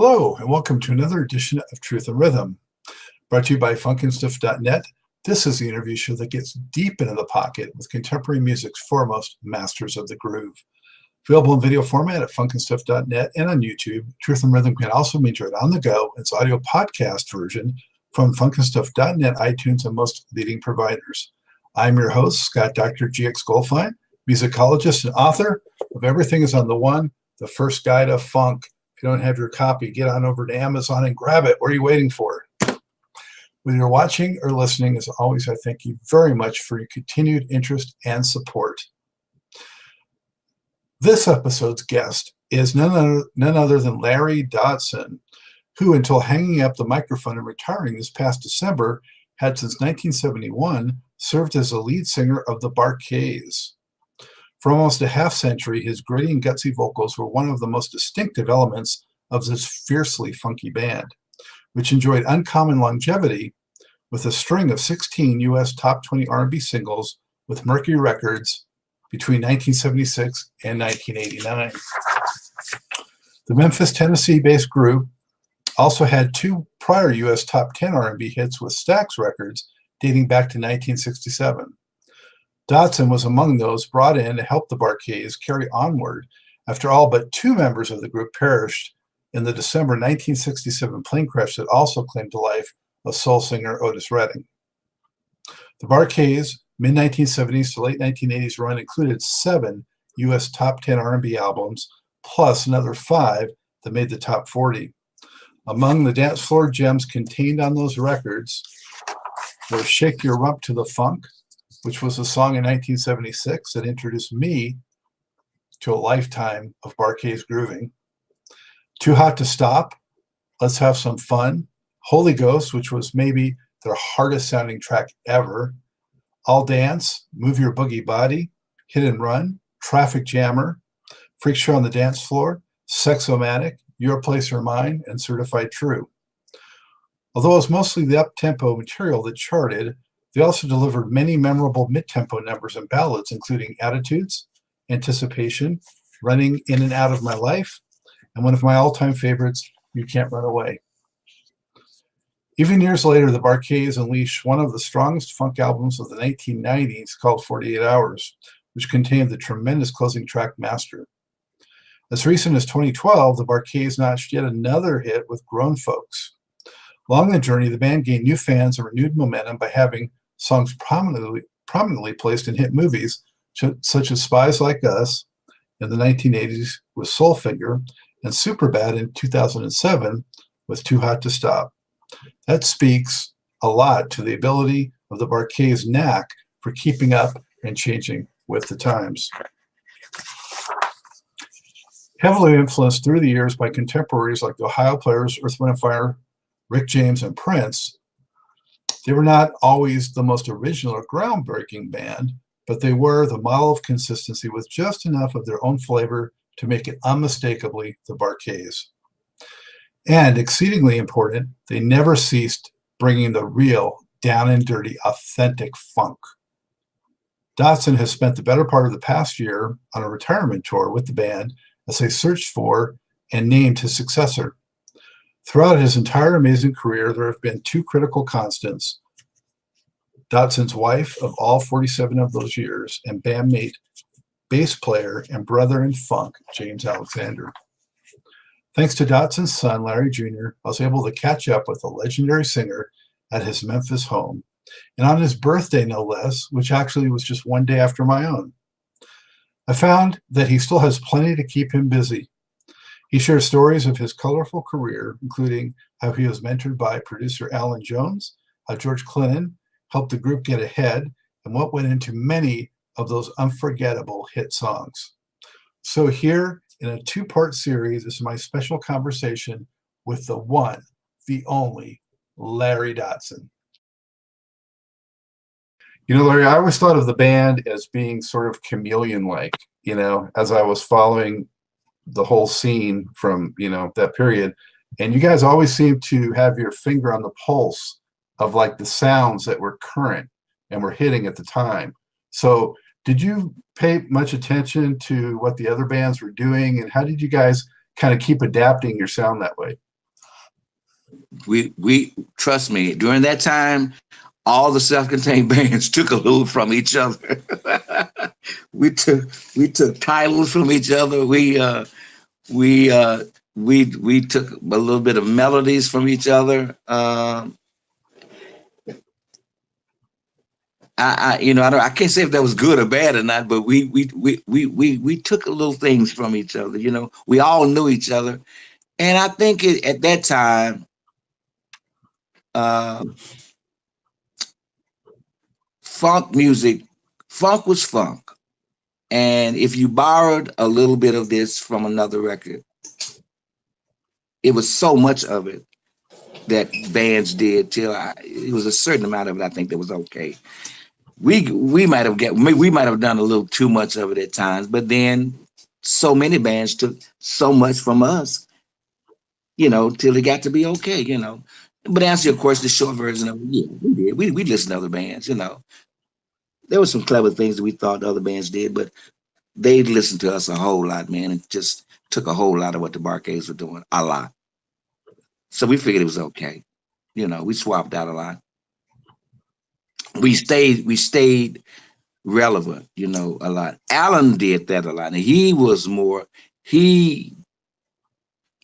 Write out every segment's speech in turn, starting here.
Hello, and welcome to another edition of Truth and Rhythm, brought to you by funkinstuff.net. This is the interview show that gets deep into the pocket with contemporary music's foremost masters of the groove. Available in video format at funkinstuff.net and on YouTube, Truth and Rhythm can also be enjoyed on the go in its audio podcast version from funkinstuff.net, iTunes, and most leading providers. I'm your host, Scott Dr. GX Goldfine, musicologist and author of Everything is on the One, the First Guide to Funk. If you don't have your copy, get on over to Amazon and grab it. What are you waiting for? Whether you're watching or listening, as always, I thank you very much for your continued interest and support. This episode's guest is none other than Larry Dodson, who, until hanging up the microphone and retiring this past December, had since 1971 served as the lead singer of the Bar-Kays. For almost a half century, his gritty and gutsy vocals were one of the most distinctive elements of this fiercely funky band, which enjoyed uncommon longevity with a string of 16 U.S. top 20 R&B singles with Mercury Records between 1976 and 1989. The Memphis, Tennessee-based group also had two prior U.S. top 10 R&B hits with Stax Records dating back to 1967. Dodson was among those brought in to help the Bar-Kays carry onward after all but two members of the group perished in the December 1967 plane crash that also claimed to life of soul singer Otis Redding. The Bar-Kays' mid-1970s to late 1980s run included 7 U.S. top 10 R&B albums, plus another 5 that made the top 40. Among the Dancefloor gems contained on those records were Shake Your Rump to the Funk, which was a song in 1976 that introduced me to a lifetime of Bar-Kays grooving. Too Hot to Stop, Let's Have Some Fun, Holy Ghost, which was maybe their hardest sounding track ever, I'll Dance, Move Your Boogie Body, Hit and Run, Traffic Jammer, Freakshow on the Dance Floor, Sex O Matic, Your Place or Mine, and Certified True. Although it was mostly the up-tempo material that charted, they also delivered many memorable mid-tempo numbers and ballads, including Attitudes, Anticipation, Running In and Out of My Life, and one of my all-time favorites, You Can't Run Away. Even years later, the Bar-Kays unleashed one of the strongest funk albums of the 1990s called 48 Hours, which contained the tremendous closing track Master. As recent as 2012, the Bar-Kays notched yet another hit with Grown Folks. Along the journey, the band gained new fans and renewed momentum by having songs prominently placed in hit movies such as Spies Like Us in the 1980s with Soul Finger and Superbad in 2007 with Too Hot to Stop. That speaks a lot to the ability of the Bar-Kays' knack for keeping up and changing with the times. Heavily influenced through the years by contemporaries like the Ohio Players, Earth, Wind & Fire, Rick James, and Prince, they were not always the most original or groundbreaking band, but they were the model of consistency with just enough of their own flavor to make it unmistakably the Bar-Kays. And exceedingly important, they never ceased bringing the real, down and dirty, authentic funk. Dodson has spent the better part of the past year on a retirement tour with the band as they searched for and named his successor. Throughout his entire amazing career, there have been 2 critical constants: Dodson's wife of all 47 of those years, and bandmate, bass player, and brother in funk, James Alexander. Thanks to Dodson's son, Larry Jr., I was able to catch up with the legendary singer at his Memphis home, and on his birthday, no less, which actually was just one day after my own. I found that he still has plenty to keep him busy. He shares stories of his colorful career, including how he was mentored by producer Alan Jones, how George Clinton helped the group get ahead, and what went into many of those unforgettable hit songs. So here, in a 2-part series, is my special conversation with the one, the only, Larry Dodson. You know, Larry, I always thought of the band as being sort of chameleon-like, you know, as I was following the whole scene from, you know, that period. And you guys always seem to have your finger on the pulse of like the sounds that were current and were hitting at the time. So did you pay much attention to what the other bands were doing, and how did you guys kind of keep adapting your sound that way? We trust me, during that time, all the self-contained bands took a little from each other. we took we took titles from each other. We we took a little bit of melodies from each other. I can't say if that was good or bad or not, but we took a little things from each other. We all knew each other, and I think at that time, uh, funk music, funk was funk, and if you borrowed a little bit of this from another record, it was so much of it that bands did till it was a certain amount of it. I think that was okay. We might have done a little too much of it at times, but then so many bands took so much from us, till it got to be okay. But to answer your question, the short version of it, yeah, we did. We listened to other bands. There were some clever things that we thought the other bands did, but they listened to us a whole lot, man, and just took a whole lot of what the Barcades were doing, a lot. So we figured it was okay. We swapped out a lot. We stayed relevant, a lot. Alan did that a lot. And he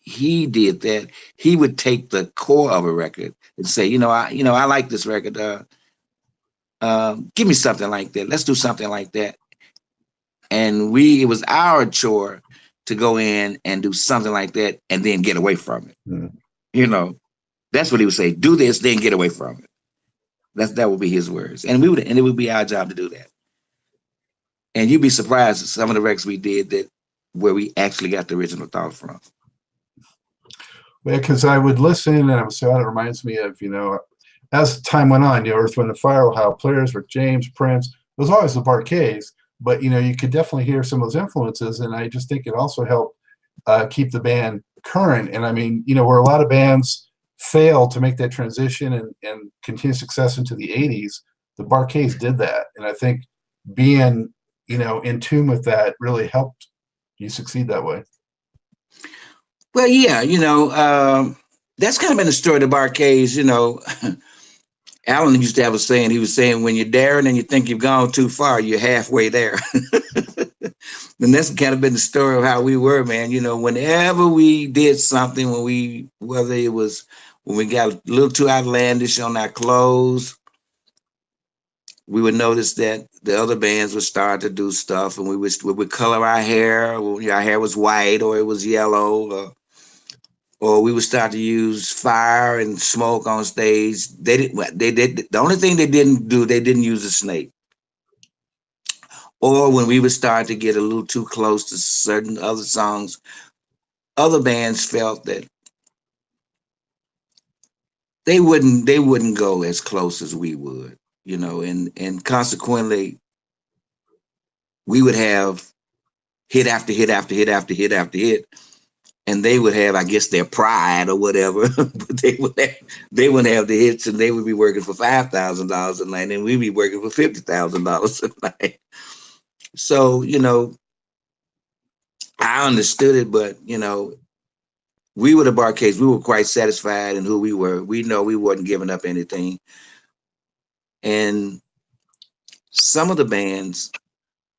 he did that. He would take the core of a record and say, I like this record. Give me something like that. Let's do something like that. And it was our chore to go in and do something like that and then get away from it. Mm. That's what he would say. Do this, then get away from it. That would be his words. And it would be our job to do that. And you'd be surprised at some of the records we did where we actually got the original thought from. Yeah, because I would listen and I would say, oh, it reminds me of, as time went on, Earth, Wind and Fire, Ohio Players, Rick James, Prince. It was always the Barcades, but you could definitely hear some of those influences, and I just think it also helped keep the band current. And I mean, where a lot of bands failed to make that transition and continue success into the 80s, the Barcades did that. And I think being, in tune with that really helped you succeed that way. Well, yeah, that's kind of been the story of the Barcades. Alan used to have a saying. He was saying, when you're daring and you think you've gone too far, you're halfway there. And that's kind of been the story of how we were, man. Whenever we did something, whether it was when we got a little too outlandish on our clothes, we would notice that the other bands would start to do stuff, and we would color our hair. Our hair was white or it was yellow, or we would start to use fire and smoke on stage. They did. The only thing they didn't do, they didn't use a snake. Or when we would start to get a little too close to certain other songs, other bands felt that they wouldn't go as close as we would, and consequently, we would have hit after hit after hit after hit after hit, and they would have, I guess, their pride or whatever, but they wouldn't have the hits, and they would be working for $5,000 a night, and we'd be working for $50,000 a night. So, I understood it, but we were the Barcades. We were quite satisfied in who we were. We know we wasn't giving up anything. And some of the bands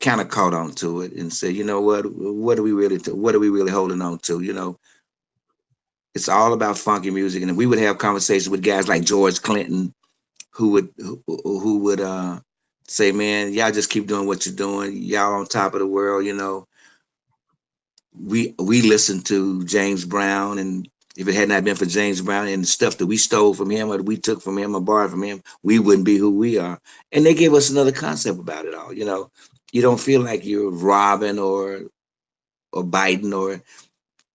kind of caught on to it and said, what are we really holding on to? It's all about funky music. And we would have conversations with guys like George Clinton, who would say, man, y'all just keep doing what you're doing. Y'all on top of the world, We listened to James Brown, and if it had not been for James Brown and the stuff that we stole from him or we took from him or borrowed from him, we wouldn't be who we are. And they gave us another concept about it all. You don't feel like you're robbing or biting, or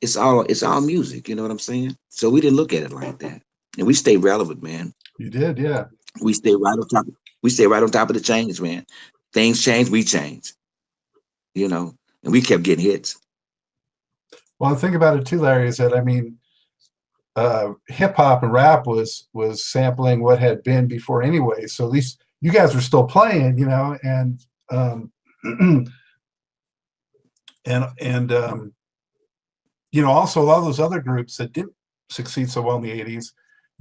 it's all music. You know what I'm saying? So we didn't look at it like that, and we stayed relevant, man. You did, yeah. We stayed right on top. We stayed right on top of the change, man. Things change, we change. And we kept getting hits. Well, the thing about it too, Larry, is that hip hop and rap was sampling what had been before anyway. So at least you guys were still playing, and also a lot of those other groups that didn't succeed so well in the 80s,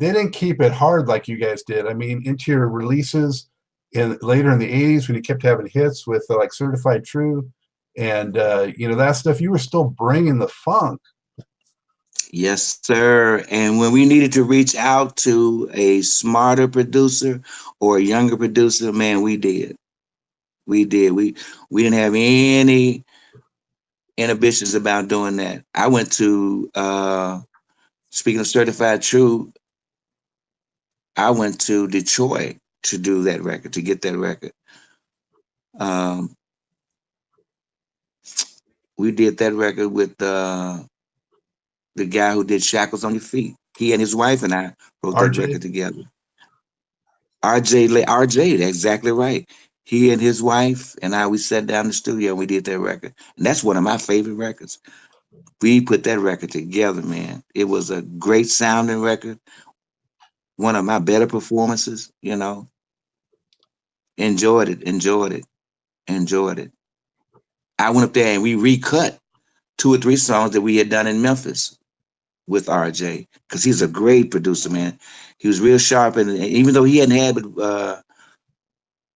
they didn't keep it hard like you guys did. I mean, into your releases in later in the '80s when you kept having hits with like Certified True and you know, that stuff, you were still bringing the funk. Yes, sir. And when we needed to reach out to a smarter producer or a younger producer, man, we did. We did. We didn't have any inhibitions about doing that. I went to speaking of Certified True, I went to Detroit to do that record, to get that record. Um, we did that record with the guy who did Shackles on Your Feet. He and his wife and I wrote that RJ. record together. RJ, that's exactly right. He and his wife and I, we sat down in the studio and we did that record. And that's one of my favorite records. We put that record together, man. It was a great sounding record. One of my better performances, you know. Enjoyed it, enjoyed it, enjoyed it. I went up there and we recut 2 or 3 songs that we had done in Memphis with RJ, because he's a great producer, man. He was real sharp, and even though he hadn't had but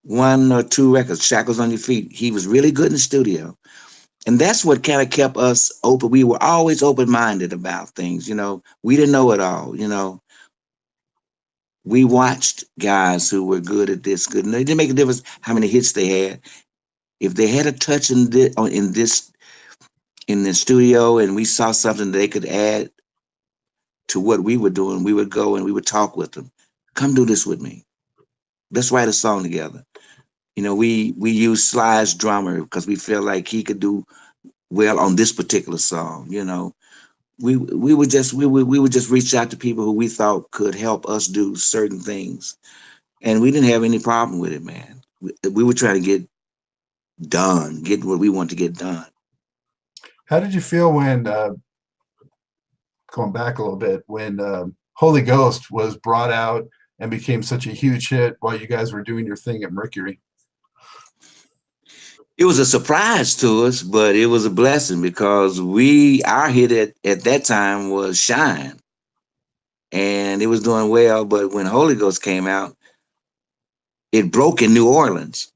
1 or 2 records, Shackles on Your Feet, he was really good in the studio. And that's what kind of kept us open. We were always open-minded about things, you know. We didn't know it all, you know. We watched guys who were good at this, good. And it didn't make a difference how many hits they had. If they had a touch in the studio, and we saw something they could add to what we were doing, we would go and we would talk with them. Come do this with me. Let's write a song together. You know, we used Sly's drummer because we felt like he could do well on this particular song. You know, we would just reach out to people who we thought could help us do certain things, and we didn't have any problem with it, man. We were trying to get what we want to get done. How did you feel when going back a little bit, when Holy Ghost was brought out and became such a huge hit while you guys were doing your thing at Mercury? It was a surprise to us, but it was a blessing because our hit at that time was Shine, and it was doing well. But when Holy Ghost came out, it broke in New Orleans,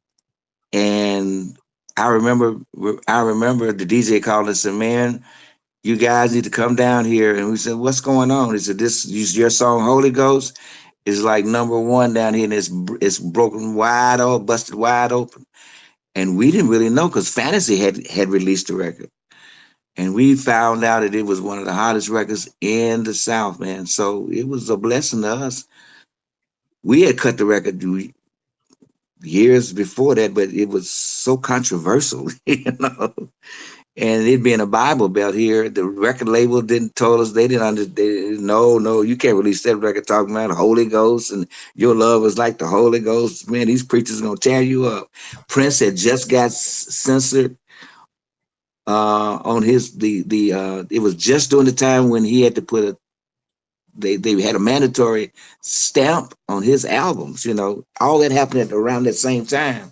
and I remember the DJ called and said, "Man, you guys need to come down here." And we said, "What's going on?" He said, "This your song Holy Ghost is like #1 down here, and it's broken wide open, busted wide open." And we didn't really know because Fantasy had released the record. And we found out that it was one of the hottest records in the South, man. So it was a blessing to us. We had cut the record years before that, but it was so controversial, you know. And it being a Bible Belt here, the record label told us they didn't no, you can't release that record talking about the Holy Ghost and your love is like the Holy Ghost. Man, these preachers are gonna tear you up. Prince had just got censored on his it was just during the time when he had to put they had a mandatory stamp on his albums, you know. All that happened around that same time.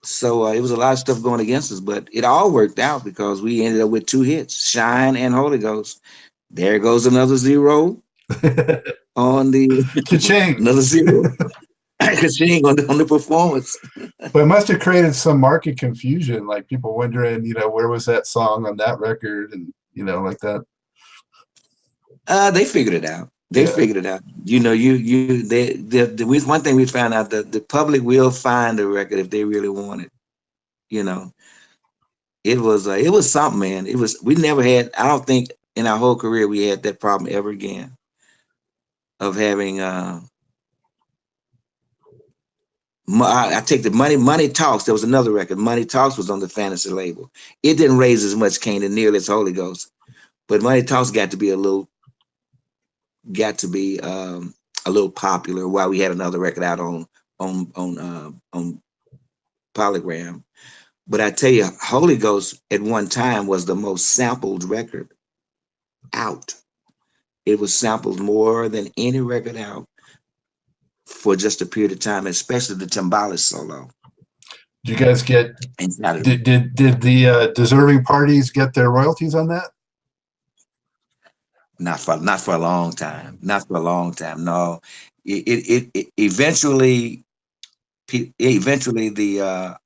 So it was a lot of stuff going against us, but it all worked out because we ended up with 2 hits, Shine and Holy Ghost. There goes another 0 on the Ka-ching. another 0. Ka-ching on the performance. But it must have created some market confusion, like people wondering, you know, where was that song on that record, and you know, like that. They figured it out. They figured it out. You know, one thing we found out, that the public will find a record if they really want it. You know, it was something, man. We never had, I don't think in our whole career we had that problem ever again of having I take the Money Talks. There was another record. Money Talks was on the Fantasy label. It didn't raise as much cane and nearly as Holy Ghost, but Money Talks got to be a little popular while we had another record out on Polygram. But I tell you, Holy Ghost at one time was the most sampled record out. It was sampled more than any record out for just a period of time, especially the timbales solo. Did you guys get? Did the deserving parties get their royalties on that? Not for a long time. Not for a long time. No, it eventually eventually the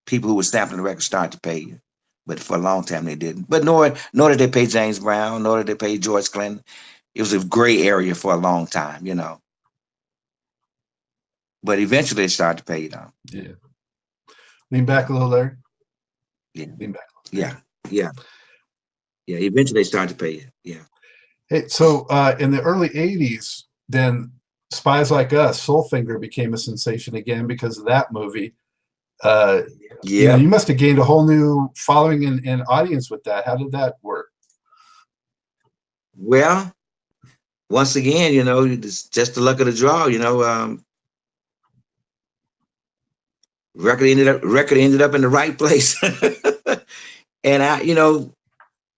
people who were stamping the record started to pay you, but for a long time they didn't. But nor did they pay James Brown, nor did they pay George Clinton. It was a gray area for a long time, you know. But eventually it started to pay you though. Yeah. Lean back a little, Larry. Yeah. Lean back. Yeah. Yeah. Yeah. Eventually they started to pay you. Yeah. Hey, so in the early 80s, then Spies Like Us, Soulfinger became a sensation again because of that movie. Yeah. You must have gained a whole new following and audience with that. How did that work? Well, once again, it's just the luck of the draw, record ended up in the right place. And I,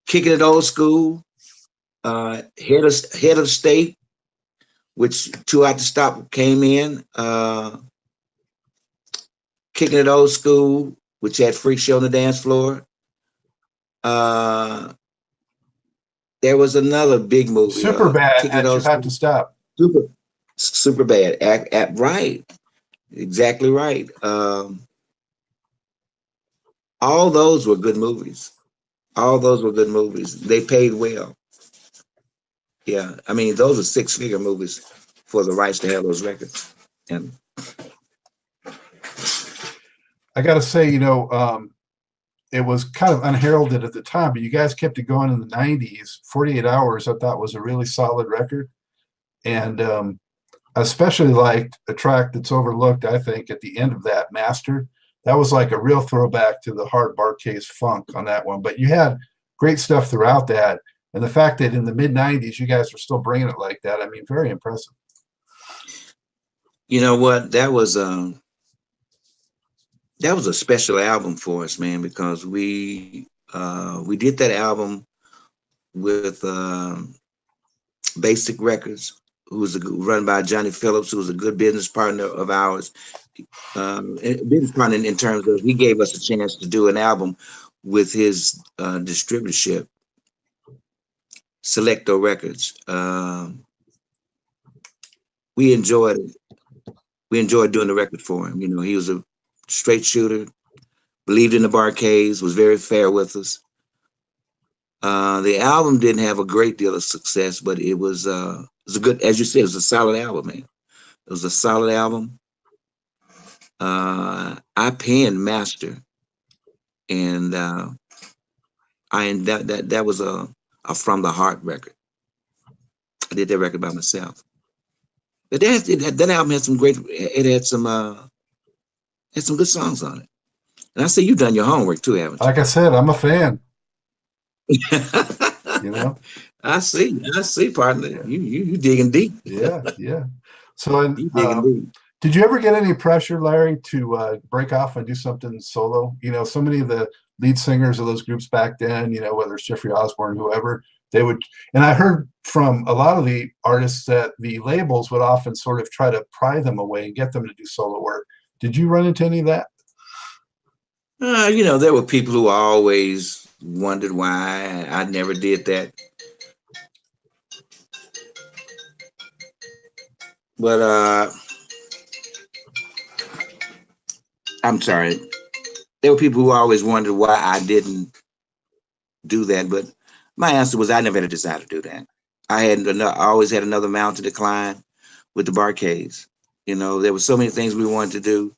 kicking it old school, head of state, which Two Out to Stop came in, kicking it old school, which had Freakshow on the dance floor. There was another big movie. Super Bad Kicking had it You old Have school. to Stop. Super Bad. Act right. Exactly right. All those were good movies. All those were good movies. They paid well. Yeah, I mean, those are six-figure movies for the rights to have those records. And I got to say, it was kind of unheralded at the time, but you guys kept it going in the 90s. 48 Hours, I thought, was a really solid record. And I especially liked a track that's overlooked, I think, at the end of that, Master. That was like a real throwback to the hard bar case funk on that one. But you had great stuff throughout that. And the fact that in the mid-90s, you guys were still bringing it like that, I mean, very impressive. you know what? That was a special album for us, man, because we did that album with Basic Records, who was run by Johnny Phillips, who was a good business partner of ours. Business partner in terms of he gave us a chance to do an album with his distributorship, Selecto Records. We enjoyed doing the record for him. He was a straight shooter, believed in the barcades, was very fair with us. The album didn't have a great deal of success, but it was a good, as you said, it was a solid album, man. It was a solid album. I penned Master, and that was a from the heart record. I did that record by myself. But that album had some great. It had some good songs on it. And I see you've done your homework too, haven't you? Like I said, I'm a fan. I see, partner. You digging deep. Yeah. So, You digging deep. did you ever get any pressure, Larry, to break off and do something solo? So many of the lead singers of those groups back then, whether it's Jeffrey Osborne, whoever, they would. And I heard from a lot of the artists that the labels would often sort of try to pry them away and get them to do solo work. Did you run into any of that? There were people who always wondered why I never did that. But I'm sorry. There were people who always wondered why I didn't do that. But my answer was I never had a desire to do that. I always had another mountain to climb with the barcades. There were so many things we wanted to do.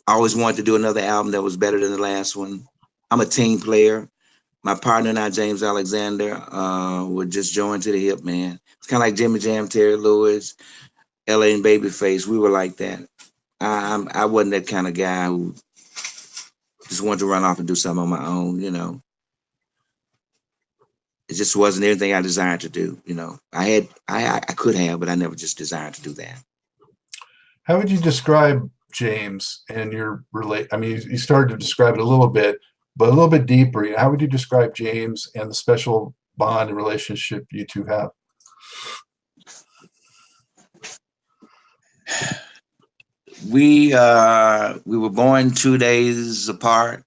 I always wanted to do another album that was better than the last one. I'm a team player. My partner and I, James Alexander, were just joined to the hip, man. It's kind of like Jimmy Jam, Terry Lewis, LA and Babyface. We were like that. I wasn't that kind of guy who just wanted to run off and do something on my own, It just wasn't anything I desired to do, I could have, but I never just desired to do that. How would you describe James and your I mean, you started to describe it a little bit, but a little bit deeper. How would you describe James and the special bond and relationship you two have? We were born 2 days apart.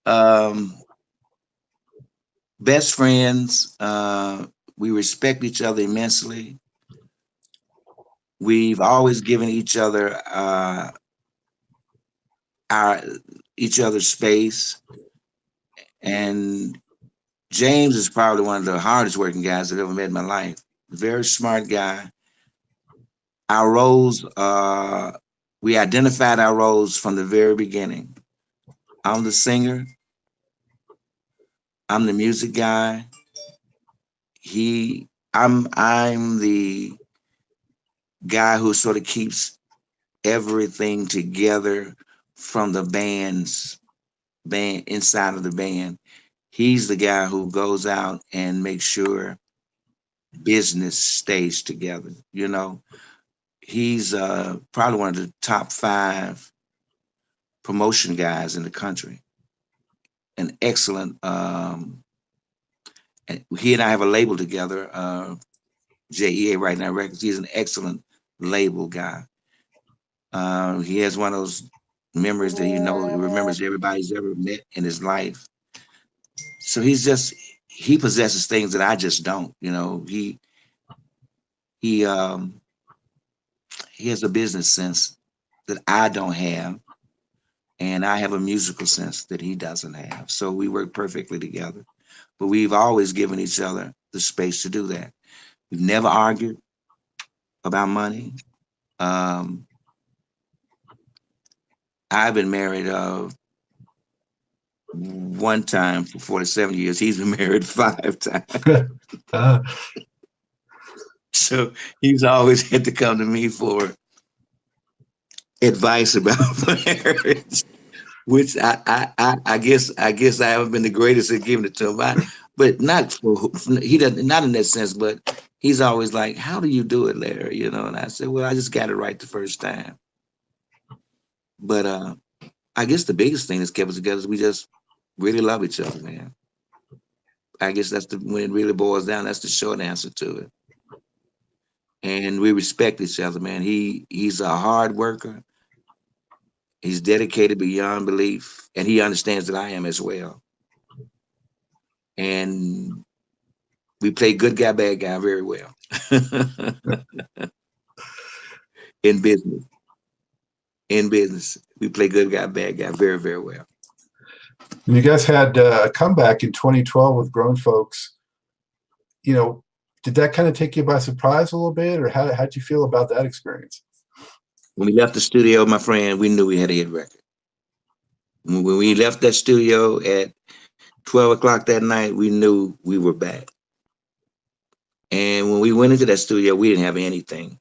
Um, Best friends. We respect each other immensely. We've always given our each other space. And James is probably one of the hardest working guys I've ever met in my life. Very smart guy. Our roles, we identified our roles from the very beginning. I'm the singer. I'm the music guy. I'm the guy who sort of keeps everything together from the band inside of the band. He's the guy who goes out and makes sure business stays together. You know, he's probably one of the top 5 promotion guys in the country. An excellent. And he and I have a label together, JEA Right Now Records. He's an excellent label guy. He has one of those memories that he remembers everybody's ever met in his life. So he possesses things that I just don't. You know, he he has a business sense that I don't have, and I have a musical sense that he doesn't have. So we work perfectly together. But we've always given each other the space to do that. We've never argued about money. Um, I've been married one time for 47 years. He's been married 5 times. uh, So he's always had to come to me for advice about marriage, which I guess I haven't been the greatest at giving it to him. But not he doesn't, not in that sense, but he's always like, "How do you do it, Larry?" You know, and I said, "Well, I just got it right the first time." But I guess the biggest thing that's kept us together is we just really love each other, man. I guess that's when it really boils down. That's the short answer to it. And we respect each other, man. He's a hard worker. He's dedicated beyond belief, and he understands that I am as well. And we play good guy, bad guy very well in business. In business, we play good guy, bad guy very, very well. you guys had a comeback in 2012 with Grown Folks. You know, did that kind of take you by surprise a little bit, or how'd you feel about that experience? When we left the studio, my friend, we knew we had a hit record. When we left that studio at 12 o'clock that night, we knew we were back. And when we went into that studio, we didn't have anything.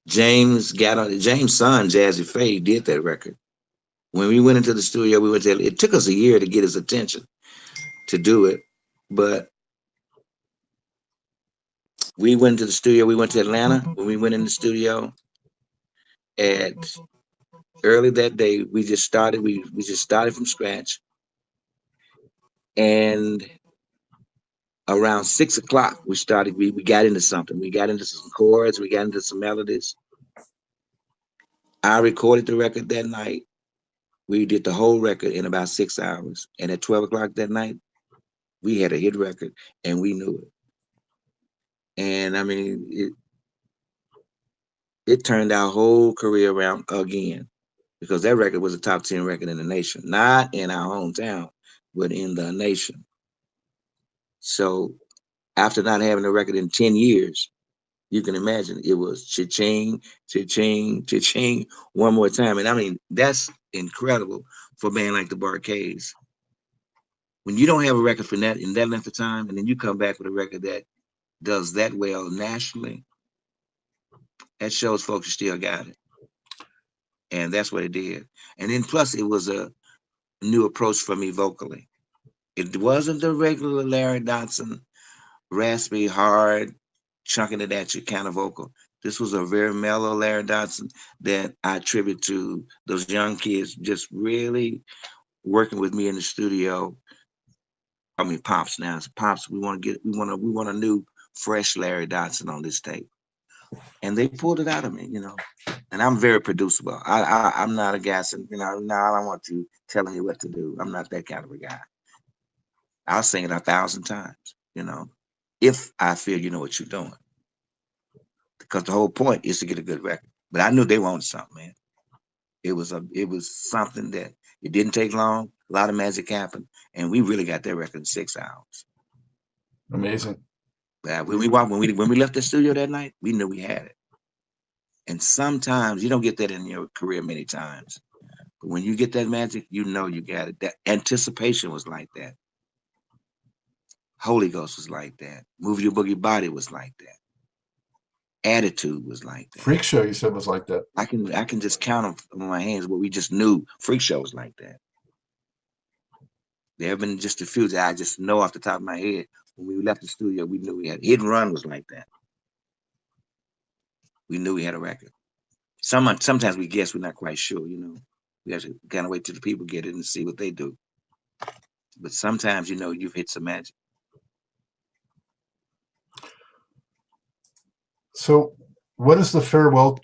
James' son, Jazzy Faye, did that record. When we went into the studio, it took us a year to get his attention to do it. But we went into the studio, we went to Atlanta. When we went in the studio at early that day, we just started from scratch. And around 6 o'clock, we got into something. We got into some chords, we got into some melodies. I recorded the record that night. We did the whole record in about 6 hours. And at 12 o'clock that night, we had a hit record and we knew it. And I mean, it turned our whole career around again, because that record was a top 10 record in the nation, not in our hometown, but in the nation. So after not having a record in 10 years, you can imagine it was cha-ching, cha-ching, cha-ching one more time. And I mean, that's incredible for a band like the Barcades. When you don't have a record for that in that length of time, and then you come back with a record that does that well nationally, that shows folks you still got it. And that's what it did. And then plus it was a new approach for me vocally. It wasn't the regular Larry Dodson, raspy, hard, chunking it at you kind of vocal. This was a very mellow Larry Dodson that I attribute to those young kids just really working with me in the studio. I mean, Pops now. It's Pops, we want a new, fresh Larry Dodson on this tape. And they pulled it out of me, you know. And I'm very producible. I'm not a guy, you know, no, I don't want you telling me what to do. I'm not that kind of a guy. I'll sing it 1,000 times, you know, if I feel you know what you're doing. Because the whole point is to get a good record. But I knew they wanted something, man. It was something that it didn't take long. A lot of magic happened, and we really got that record in 6 hours. Amazing. When we left the studio that night, we knew we had it. And sometimes you don't get that in your career many times. But when you get that magic, you know you got it. That anticipation was like that. Holy Ghost was like that. Move Your Boogie Body was like that. Attitude was like that. Freakshow, you said, was like that. I can just count them on my hands what we just knew. Freakshow was like that. There have been just a few that I just know off the top of my head. When we left the studio, we knew we had Hit and Run was like that. We knew we had a record. Sometimes we guess we're not quite sure, you know. We have to kind of wait till the people get it and see what they do. But sometimes, you know, you've hit some magic. So what was the farewell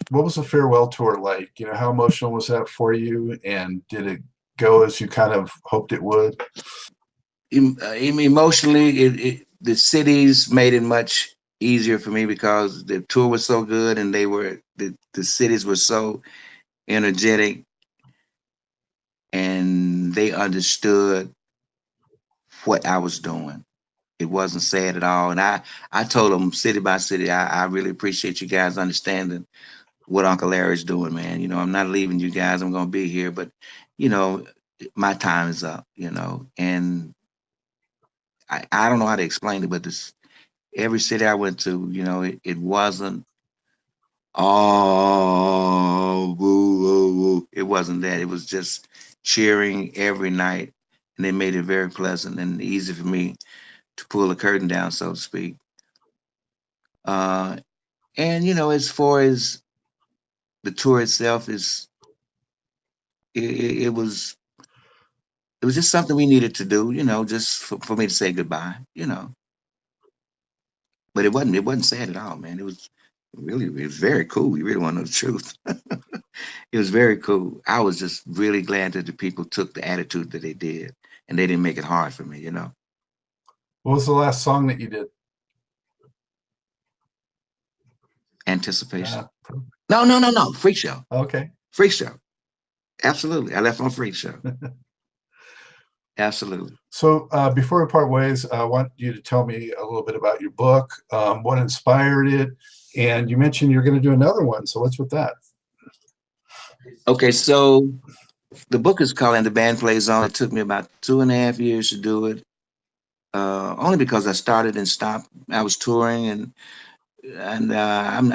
tour like? You know, how emotional was that for you? And did it go as you kind of hoped it would? Emotionally, the cities made it much easier for me because the tour was so good and the cities were so energetic and they understood what I was doing. It wasn't sad at all. And I told them city by city, I really appreciate you guys understanding what Uncle Larry's doing, man. You know, I'm not leaving you guys. I'm going to be here, but you know, my time is up, you know, and I don't know how to explain it, but every city I went to, you know, it wasn't, oh, woo, woo, woo. It wasn't that. It was just cheering every night. And they made it very pleasant and easy for me to pull the curtain down, so to speak. Uh, and, you know, as far as the tour itself it was just something we needed to do, you know, just for me to say goodbye, you know. But it wasn't sad at all, man. It was very cool. You really want to know the truth. It was very cool. I was just really glad that the people took the attitude that they did, and they didn't make it hard for me, you know. What was the last song that you did? Anticipation. Uh, No. Freakshow. okay. Freakshow. Absolutely. I left on Freakshow. Absolutely. So before we part ways, I want you to tell me a little bit about your book, what inspired it, and you mentioned you're going to do another one. So what's with that? Okay, so the book is called And the Band Plays On. It took me about 2.5 years to do it, only because I started and stopped. I was touring, and I'm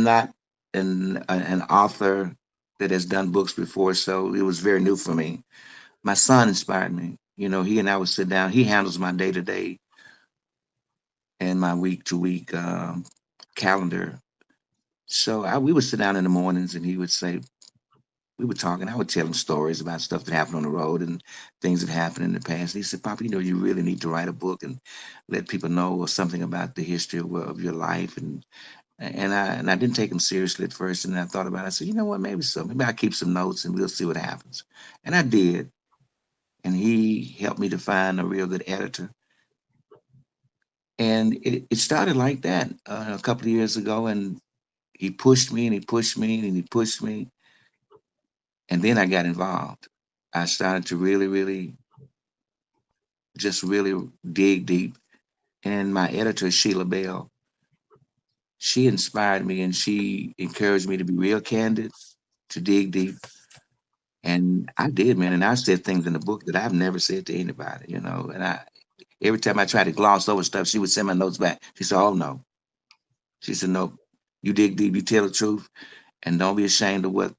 not an author that has done books before, so it was very new for me. My son inspired me. You know, he and I would sit down. He handles my day to day and my week to week calendar. So we would sit down in the mornings, and he would say, we were talking. I would tell him stories about stuff that happened on the road and things that happened in the past. And he said, "Papa, you know, you really need to write a book and let people know something about the history of your life." And I didn't take him seriously at first. And I thought about it. I said, you know what, maybe so. Maybe I'll keep some notes and we'll see what happens. And I did. And he helped me to find a real good editor. And it started like that a couple of years ago. And he pushed me and he pushed me and he pushed me. And then I got involved. I started to really, really, just really dig deep. And my editor, Sheila Bell, she inspired me and she encouraged me to be real candid, to dig deep. And I did, man. And I said things in the book that I've never said to anybody, you know. And every time I tried to gloss over stuff, she would send my notes back. She said, "Oh no." She said, "No, you dig deep, you tell the truth, and don't be ashamed of what,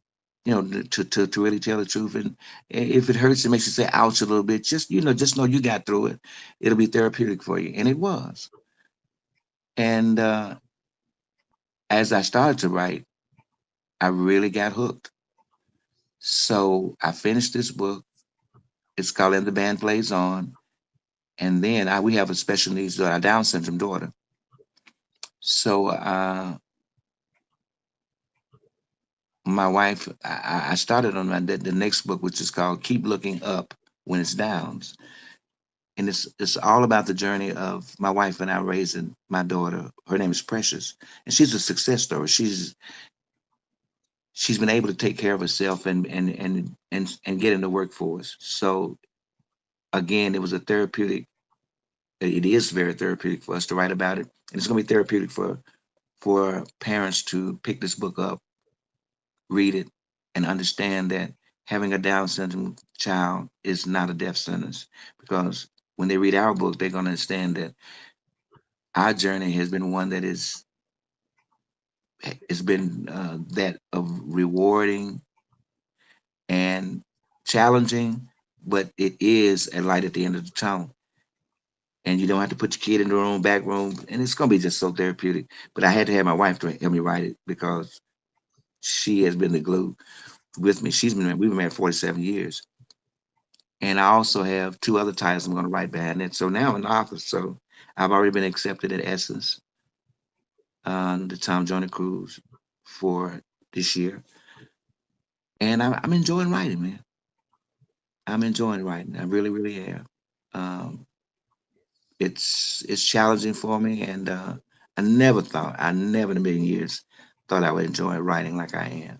you know, to really tell the truth. And if it hurts, it makes you say ouch a little bit. Just, you know, just know you got through it. It'll be therapeutic for you." And it was. And as I started to write, I really got hooked. So I finished this book. It's called And the Band Plays On. And then we have a special needs daughter, a Down syndrome daughter. So my wife, I started on the next book, which is called Keep Looking Up When It's Downs. And it's all about the journey of my wife and I raising my daughter. Her name is Precious, and she's a success story. She's been able to take care of herself and get in the workforce. So again, it was a therapeutic. It is very therapeutic for us to write about it, and it's going to be therapeutic for parents to pick this book up, read it, and understand that having a Down syndrome child is not a death sentence. Because when they read our book, they're going to understand that our journey has been one that has been that of rewarding and challenging, but it is a light at the end of the tunnel. And you don't have to put your kid in the room, back room, and it's gonna be just so therapeutic. But I had to have my wife to help me write it because she has been the glue with me. We've been married 47 years. And I also have two other titles I'm gonna write behind it. So now I'm an author. So I've already been accepted at Essence, the Tom Joyner Cruise for this year. And I'm enjoying writing, man. I'm enjoying writing. I really, really am. Um, it's challenging for me, and I never in a million years thought I would enjoy writing like I am.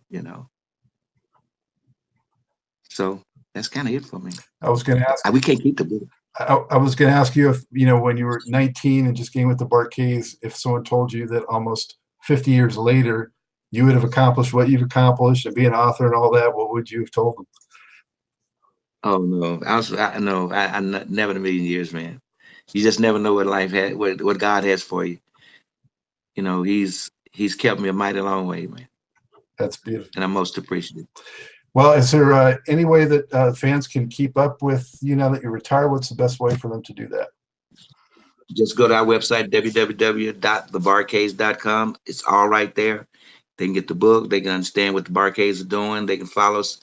So that's kind of it for me. I was going to ask. We can't keep the book. I was going to ask you if, when you were 19 and just getting with the Bar-Kays, if someone told you that almost 50 years later you would have accomplished what you've accomplished and be an author and all that, what would you have told them? Oh no, I never in a million years, man. You just never know what life had, what God has for you. He's kept me a mighty long way, man. That's beautiful, and I'm most appreciative. Well, is there any way that fans can keep up with you now that you retire? What's the best way for them to do that? Just go to our website, www.thebarkays.com. It's all right there. They can get the book. They can understand what the Bar-Kays are doing. They can follow us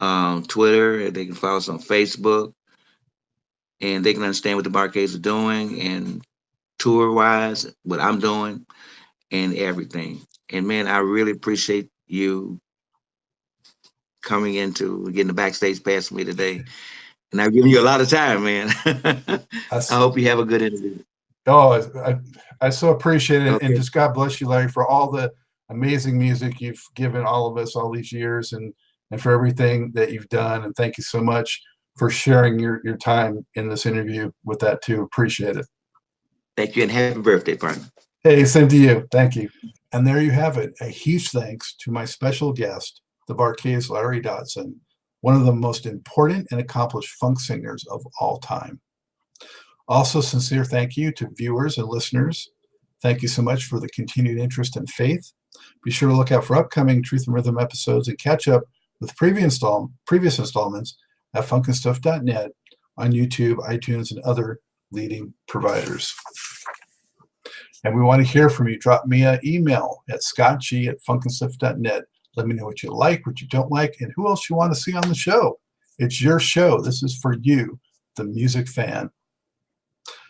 on Twitter. They can follow us on Facebook. And they can understand what the Bar-Kays are doing and tour-wise, what I'm doing and everything. And, man, I really appreciate you coming into getting the backstage pass for me today. And I've given you a lot of time, man. I hope you have a good interview. Oh, I so appreciate it. Okay. And just God bless you, Larry, for all the amazing music you've given all of us all these years and for everything that you've done. And thank you so much for sharing your time in this interview with that too. Appreciate it. Thank you, and happy birthday, partner. Hey, same to you. Thank you. And there you have it. A huge thanks to my special guest, the Bar-Kays' Larry Dodson, one of the most important and accomplished funk singers of all time. Also, sincere thank you to viewers and listeners. Thank you so much for the continued interest and faith. Be sure to look out for upcoming Truth and Rhythm episodes and catch up with previous installments at funkandstuff.net on YouTube, iTunes, and other leading providers. And we want to hear from you. Drop me an email at ScottG@funkandstuff.net. Let me know what you like, what you don't like, and who else you want to see on the show. It's your show. This is for you, the music fan.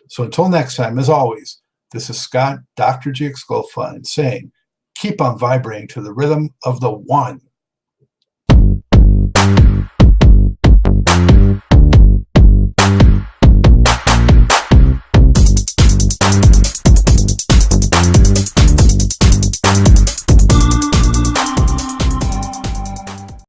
So until next time, as always, this is Scott, Dr. GX Goldfine, saying, keep on vibrating to the rhythm of the one.